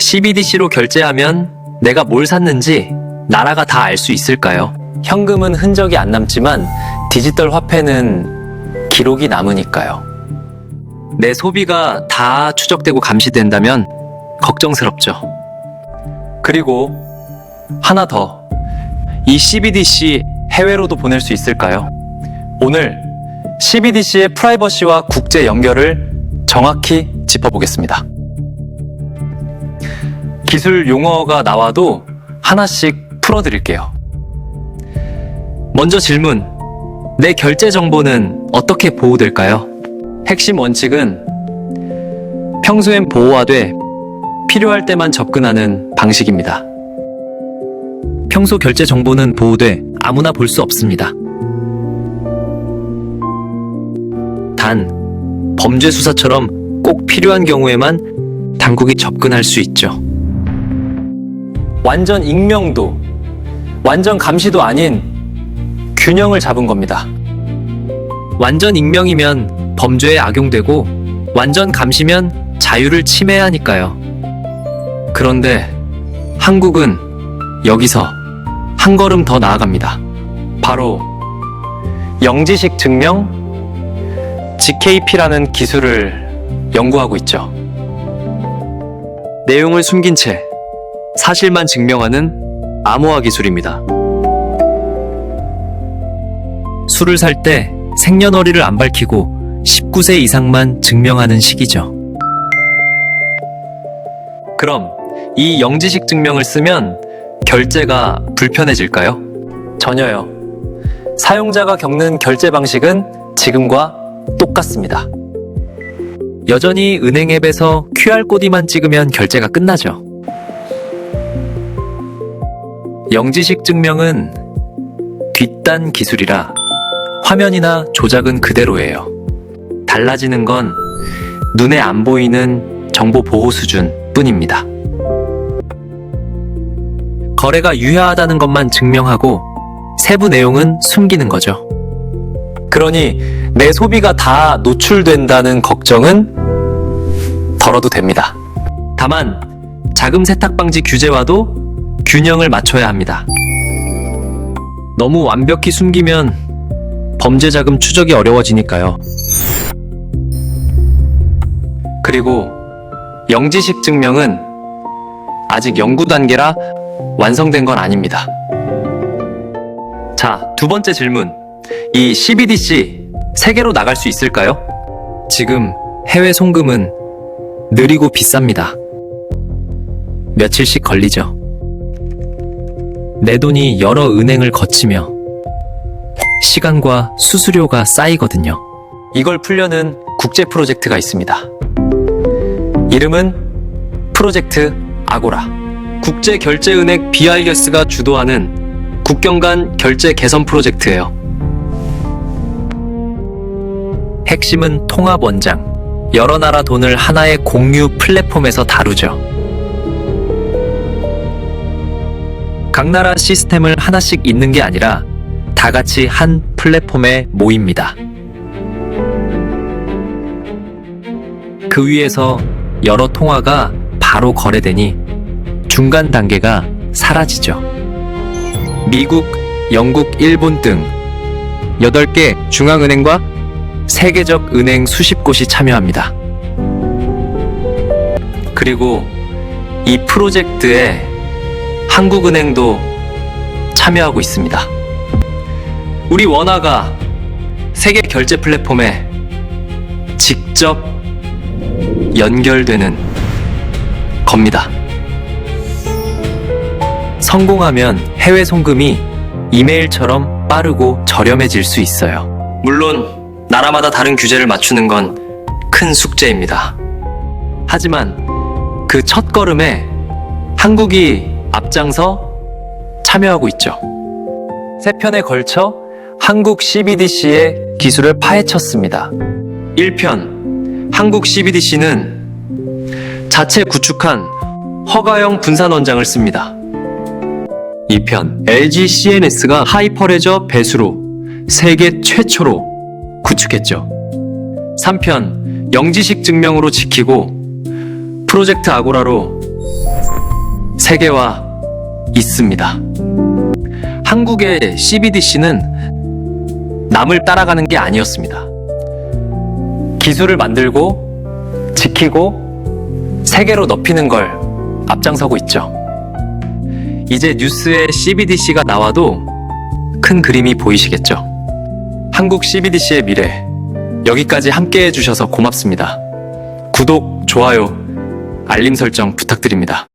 CBDC로 결제하면 내가 뭘 샀는지 나라가 다 알 수 있을까요? 현금은 흔적이 안 남지만 디지털 화폐는 기록이 남으니까요. 내 소비가 다 추적되고 감시된다면 걱정스럽죠. 그리고 하나 더. 이 CBDC 해외로도 보낼 수 있을까요? 오늘 CBDC의 프라이버시와 국제 연결을 정확히 짚어보겠습니다. 기술 용어가 나와도 하나씩 풀어드릴게요. 먼저 질문. 내 결제 정보는 어떻게 보호될까요? 핵심 원칙은 평소엔 보호하되 필요할 때만 접근하는 방식입니다. 평소 결제 정보는 보호돼 아무나 볼 수 없습니다. 단, 범죄 수사처럼 꼭 필요한 경우에만 당국이 접근할 수 있죠. 완전 익명도, 완전 감시도 아닌 균형을 잡은 겁니다. 완전 익명이면 범죄에 악용되고 완전 감시면 자유를 침해하니까요. 그런데 한국은 여기서 한 걸음 더 나아갑니다. 바로 영지식 증명 GKP라는 기술을 연구하고 있죠. 내용을 숨긴 채 사실만 증명하는 암호화 기술입니다. 술을 살 때 생년월일을 안 밝히고 19세 이상만 증명하는 식이죠. 그럼 이 영지식 증명을 쓰면 결제가 불편해질까요? 전혀요. 사용자가 겪는 결제 방식은 지금과 똑같습니다. 여전히 은행 앱에서 QR코드만 찍으면 결제가 끝나죠. 영지식 증명은 뒷단 기술이라 화면이나 조작은 그대로예요. 달라지는 건 눈에 안 보이는 정보 보호 수준 뿐입니다. 거래가 유효하다는 것만 증명하고 세부 내용은 숨기는 거죠. 그러니 내 소비가 다 노출된다는 걱정은 덜어도 됩니다. 다만 자금 세탁 방지 규제와도 균형을 맞춰야 합니다. 너무 완벽히 숨기면 범죄 자금 추적이 어려워지니까요. 그리고 영지식 증명은 아직 연구 단계라 완성된 건 아닙니다. 자, 두 번째 질문. 이 CBDC 세계로 나갈 수 있을까요? 지금 해외 송금은 느리고 비쌉니다. 며칠씩 걸리죠. 내 돈이 여러 은행을 거치며 시간과 수수료가 쌓이거든요. 이걸 풀려는 국제 프로젝트가 있습니다. 이름은 프로젝트 아고라. 국제결제은행 BIS가 주도하는 국경 간 결제 개선 프로젝트예요. 핵심은 통합 원장. 여러 나라 돈을 하나의 공유 플랫폼에서 다루죠. 각 나라 시스템을 하나씩 있는 게 아니라 다 같이 한 플랫폼에 모입니다. 그 위에서 여러 통화가 바로 거래되니 중간 단계가 사라지죠. 미국, 영국, 일본 등 8개 중앙은행과 세계적 은행 수십 곳이 참여합니다. 그리고 이 프로젝트에 한국은행도 참여하고 있습니다. 우리 원화가 세계 결제 플랫폼에 직접 연결되는 겁니다. 성공하면 해외 송금이 이메일처럼 빠르고 저렴해질 수 있어요. 물론 나라마다 다른 규제를 맞추는 건 큰 숙제입니다. 하지만 그 첫걸음에 한국이 앞장서 참여하고 있죠. 3편에 걸쳐 한국 CBDC의 기술을 파헤쳤습니다. 1편, 한국 CBDC는 자체 구축한 허가형 분산 원장을 씁니다. 2편, LG CNS가 하이퍼레저 배수로 세계 최초로 구축했죠. 3편, 영지식 증명으로 지키고 프로젝트 아고라로 세계화 있습니다. 한국의 CBDC는 남을 따라가는 게 아니었습니다. 기술을 만들고 지키고 세계로 넓히는 걸 앞장서고 있죠. 이제 뉴스에 CBDC가 나와도 큰 그림이 보이시겠죠? 한국 CBDC의 미래, 여기까지 함께 해주셔서 고맙습니다. 구독, 좋아요, 알림 설정 부탁드립니다.